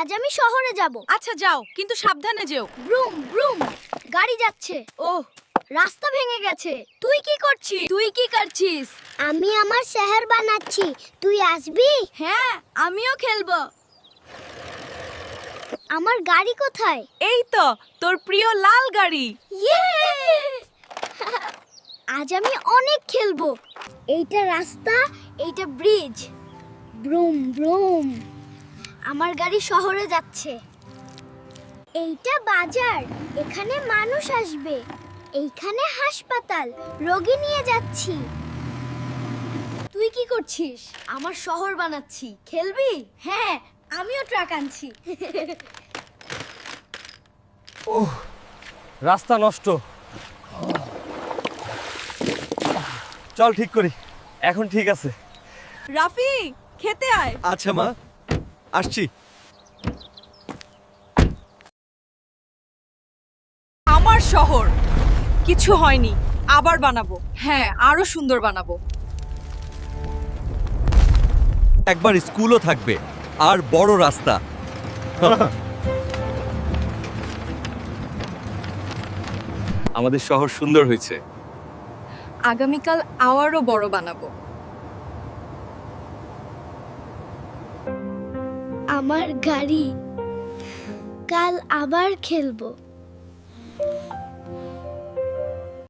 আজ আমি শহরে যাব। আচ্ছা যাও, কিন্তু সাবধানে যেও। ব্রুম ব্রুম, গাড়ি যাচ্ছে। ওহ, রাস্তা ভেঙে গেছে। তুই কি করছিস? আমি আমার শহর বানাচ্ছি। তুই আসবি? হ্যাঁ, আমিও খেলবো। আমার গাড়ি কোথায়? এই তো তোর প্রিয় লাল গাড়ি। ইয়ে! আজ আমি অনেক খেলবো। এইটা রাস্তা, এইটা ব্রিজ। ব্রুম ব্রুম, আমার গাড়ি শহরে যাচ্ছে। এইটা বাজার, এখানে মানুষ আসবে। এইখানে হাসপাতাল, রোগী নিয়ে যাচ্ছি। তুই কি করছিস? আমার শহর বানাচ্ছি। খেলবি? হ্যাঁ, আমিও ট্রাক আনছি। রাস্তা নষ্ট। চল ঠিক করি। এখন ঠিক আছে। রাফি, খেতে আয়। আচ্ছা মা, আসছি। আমার শহর কিছু হয়নি, আবার বানাবো। হ্যাঁ, আরো সুন্দর বানাবো। একবার স্কুলও থাকবে আর বড় রাস্তা। আমাদের শহর সুন্দর হয়েছে। আগামীকাল আরো বড় বানাবো। আমার গাড়ি, কাল আবার খেলবো।